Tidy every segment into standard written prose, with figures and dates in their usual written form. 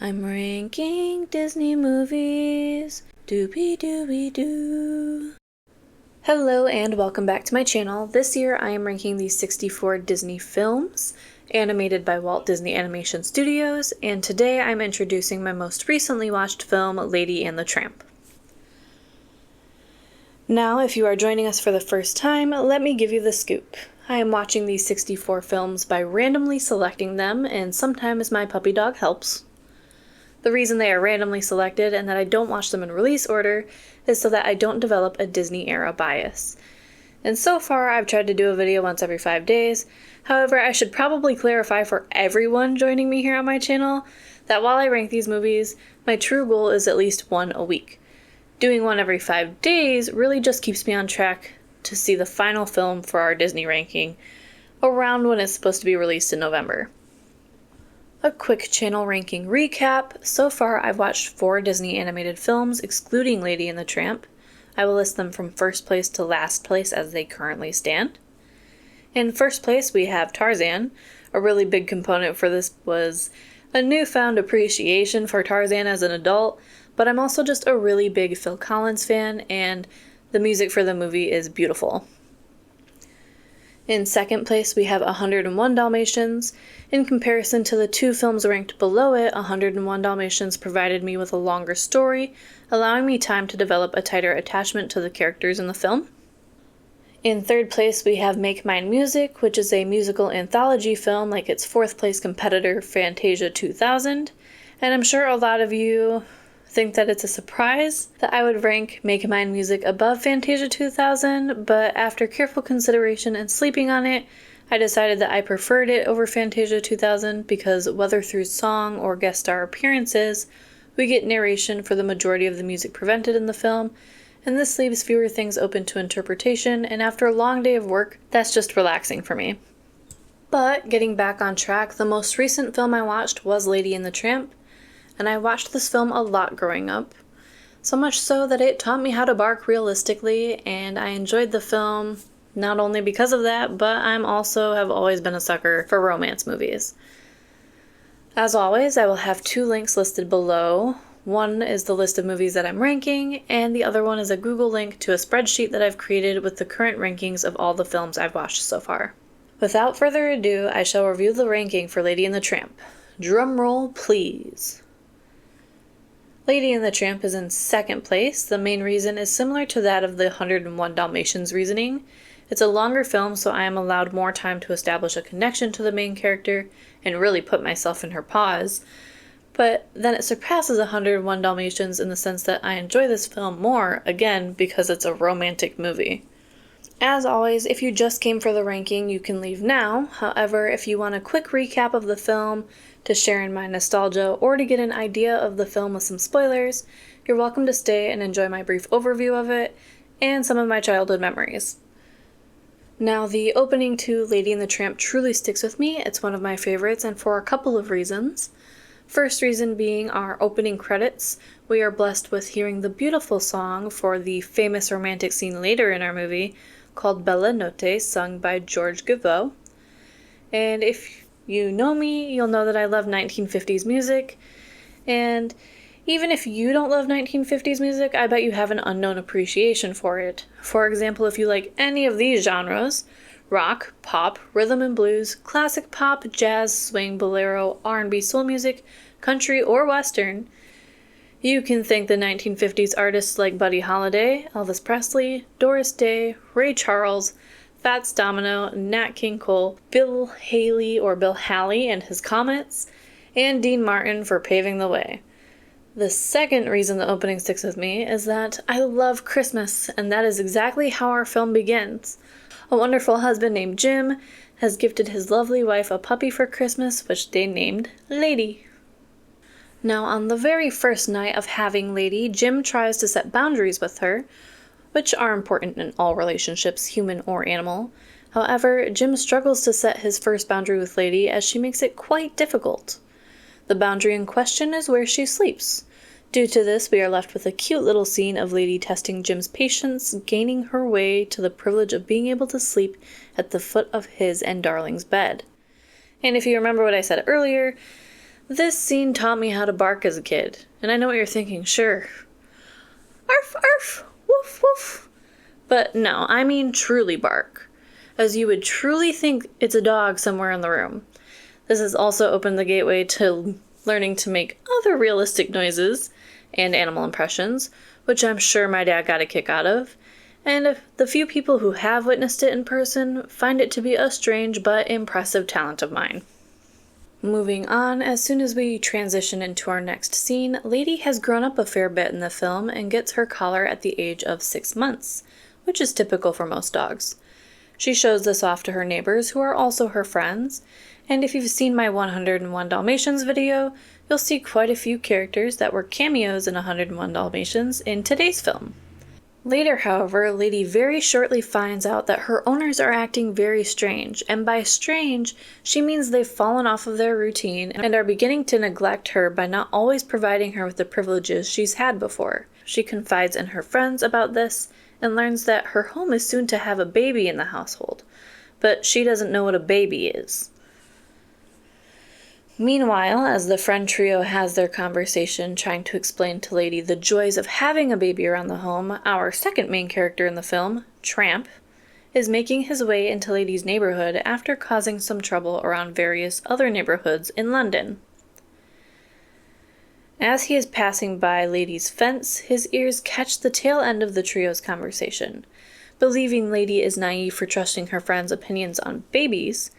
I'm ranking Disney movies. Doobie doobie doo. Hello and welcome back to my channel. This year I am ranking the 64 Disney films animated by Walt Disney Animation Studios, and today I'm introducing my most recently watched film, Lady and the Tramp. Now, if you are joining us for the first time, let me give you the scoop. I am watching these 64 films by randomly selecting them, and sometimes my puppy dog helps. The reason they are randomly selected and that I don't watch them in release order is so that I don't develop a Disney-era bias. And so far, I've tried to do a video once every 5 days. However, I should probably clarify for everyone joining me here on my channel that while I rank these movies, my true goal is at least one a week. Doing one every 5 days really just keeps me on track to see the final film for our Disney ranking around when it's supposed to be released in November. A quick channel ranking recap. So far, I've watched 4 Disney animated films, excluding Lady and the Tramp. I will list them from first place to last place as they currently stand. In first place, we have Tarzan. A really big component for this was a newfound appreciation for Tarzan as an adult, but I'm also just a really big Phil Collins fan, and the music for the movie is beautiful. In second place, we have 101 Dalmatians. In comparison to the 2 films ranked below it, 101 Dalmatians provided me with a longer story, allowing me time to develop a tighter attachment to the characters in the film. In third place, we have Make Mine Music, which is a musical anthology film like its 4th place competitor, Fantasia 2000. And I'm sure a lot of you think that it's a surprise that I would rank Make Mine Music above Fantasia 2000, but after careful consideration and sleeping on it, I decided that I preferred it over Fantasia 2000 because whether through song or guest star appearances, we get narration for the majority of the music presented in the film, and this leaves fewer things open to interpretation, and after a long day of work, that's just relaxing for me. But getting back on track, the most recent film I watched was Lady and the Tramp, and I watched this film a lot growing up. So much so that it taught me how to bark realistically, and I enjoyed the film not only because of that, but I'm also have always been a sucker for romance movies. As always, I will have 2 links listed below. One is the list of movies that I'm ranking, and the other one is a Google link to a spreadsheet that I've created with the current rankings of all the films I've watched so far. Without further ado, I shall review the ranking for Lady and the Tramp. Drum roll, please. Lady and the Tramp is in second place. The main reason is similar to that of the 101 Dalmatians reasoning. It's a longer film, so I am allowed more time to establish a connection to the main character and really put myself in her paws. But then it surpasses 101 Dalmatians in the sense that I enjoy this film more, again, because it's a romantic movie. As always, if you just came for the ranking, you can leave now. However, if you want a quick recap of the film, to share in my nostalgia, or to get an idea of the film with some spoilers, you're welcome to stay and enjoy my brief overview of it, and some of my childhood memories. Now, the opening to Lady and the Tramp truly sticks with me. It's one of my favorites, and for a couple of reasons. First reason being our opening credits. We are blessed with hearing the beautiful song for the famous romantic scene later in our movie, called Bella Notte, sung by George Gavot. And if you know me, you'll know that I love 1950s music, and even if you don't love 1950s music, I bet you have an unknown appreciation for it. For example, if you like any of these genres, rock, pop, rhythm and blues, classic pop, jazz, swing, bolero, R&B, soul music, country, or western, you can thank the 1950s artists like Buddy Holly, Elvis Presley, Doris Day, Ray Charles, Fats Domino, Nat King Cole, Bill Haley or Bill Halley and his Comets, and Dean Martin for paving the way. The second reason the opening sticks with me is that I love Christmas, and that is exactly how our film begins. A wonderful husband named Jim has gifted his lovely wife a puppy for Christmas, which they named Lady. Now, on the very first night of having Lady, Jim tries to set boundaries with her, which are important in all relationships, human or animal. However, Jim struggles to set his first boundary with Lady as she makes it quite difficult. The boundary in question is where she sleeps. Due to this, we are left with a cute little scene of Lady testing Jim's patience, gaining her way to the privilege of being able to sleep at the foot of his and Darling's bed. And if you remember what I said earlier, This scene taught me how to bark as a kid, and I know what you're thinking, sure. Arf, arf, woof, woof. But no, I mean truly bark, as you would truly think it's a dog somewhere in the room. This has also opened the gateway to learning to make other realistic noises and animal impressions, which I'm sure my dad got a kick out of, and the few people who have witnessed it in person find it to be a strange but impressive talent of mine. Moving on, as soon as we transition into our next scene, Lady has grown up a fair bit in the film and gets her collar at the age of 6 months, which is typical for most dogs. She shows this off to her neighbors, who are also her friends, and if you've seen my 101 Dalmatians video, you'll see quite a few characters that were cameos in 101 Dalmatians in today's film. Later, however, Lady very shortly finds out that her owners are acting very strange, and by strange, she means they've fallen off of their routine and are beginning to neglect her by not always providing her with the privileges she's had before. She confides in her friends about this and learns that her home is soon to have a baby in the household, but she doesn't know what a baby is. Meanwhile, as the friend trio has their conversation trying to explain to Lady the joys of having a baby around the home, our second main character in the film, Tramp, is making his way into Lady's neighborhood after causing some trouble around various other neighborhoods in London. As he is passing by Lady's fence, his ears catch the tail end of the trio's conversation. Believing Lady is naive for trusting her friend's opinions on babies,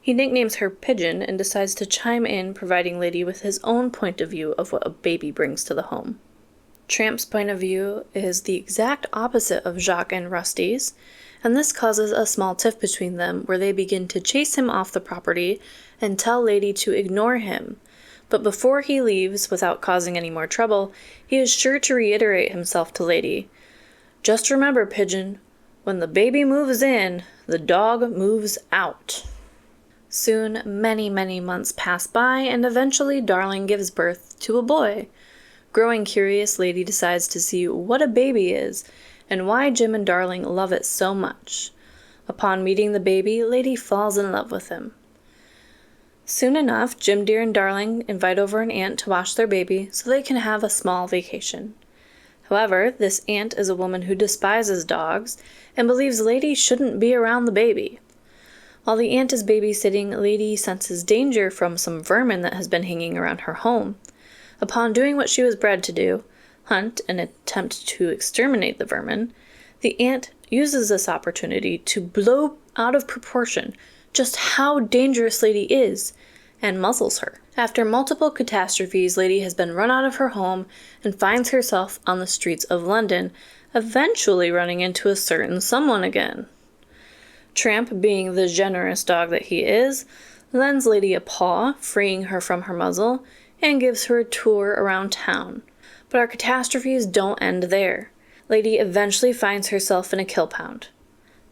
he nicknames her Pigeon and decides to chime in, providing Lady with his own point of view of what a baby brings to the home. Tramp's point of view is the exact opposite of Jacques and Rusty's, and this causes a small tiff between them where they begin to chase him off the property and tell Lady to ignore him. But before he leaves, without causing any more trouble, he is sure to reiterate himself to Lady. Just remember, Pigeon, when the baby moves in, the dog moves out. Soon, many, many months pass by, and eventually Darling gives birth to a boy. Growing curious, Lady decides to see what a baby is, and why Jim and Darling love it so much. Upon meeting the baby, Lady falls in love with him. Soon enough, Jim Dear and Darling invite over an aunt to watch their baby so they can have a small vacation. However, this aunt is a woman who despises dogs and believes Lady shouldn't be around the baby. While the aunt is babysitting, Lady senses danger from some vermin that has been hanging around her home. Upon doing what she was bred to do, hunt and attempt to exterminate the vermin, the aunt uses this opportunity to blow out of proportion just how dangerous Lady is, and muzzles her. After multiple catastrophes, Lady has been run out of her home and finds herself on the streets of London, eventually running into a certain someone again. Tramp, being the generous dog that he is, lends Lady a paw, freeing her from her muzzle, and gives her a tour around town. But our catastrophes don't end there. Lady eventually finds herself in a kill pound.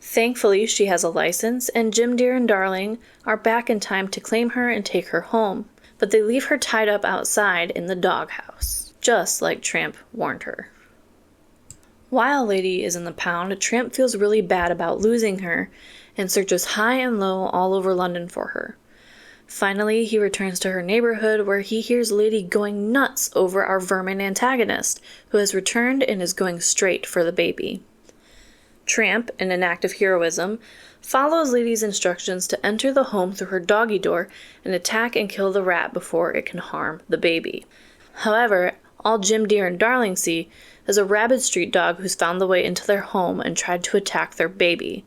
Thankfully, she has a license, and Jim Dear and Darling are back in time to claim her and take her home, but they leave her tied up outside in the doghouse, just like Tramp warned her. While Lady is in the pound, Tramp feels really bad about losing her and searches high and low all over London for her. Finally, he returns to her neighborhood where he hears Lady going nuts over our vermin antagonist, who has returned and is going straight for the baby. Tramp, in an act of heroism, follows Lady's instructions to enter the home through her doggy door and attack and kill the rat before it can harm the baby. However, all Jim Dear and Darling see is a rabid street dog who's found the way into their home and tried to attack their baby.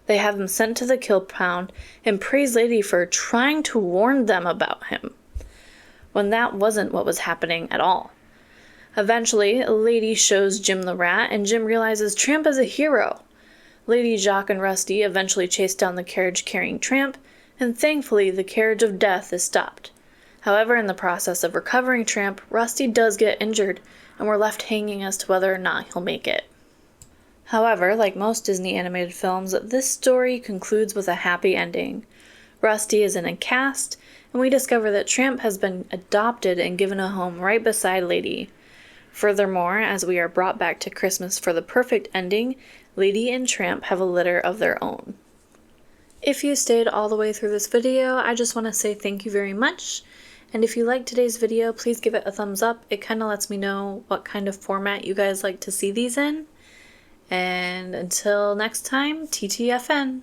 They have him sent to the kill pound and praise Lady for trying to warn them about him, when that wasn't what was happening at all. Eventually, Lady shows Jim the rat, and Jim realizes Tramp is a hero. Lady, Jacques, and Rusty eventually chase down the carriage carrying Tramp, and thankfully the carriage of death is stopped. However, in the process of recovering Tramp, Rusty does get injured, and we're left hanging as to whether or not he'll make it. However, like most Disney animated films, this story concludes with a happy ending. Rusty is in a cast, and we discover that Tramp has been adopted and given a home right beside Lady. Furthermore, as we are brought back to Christmas for the perfect ending, Lady and Tramp have a litter of their own. If you stayed all the way through this video, I just want to say thank you very much. And if you liked today's video, please give it a thumbs up. It kind of lets me know what kind of format you guys like to see these in. And until next time, TTFN.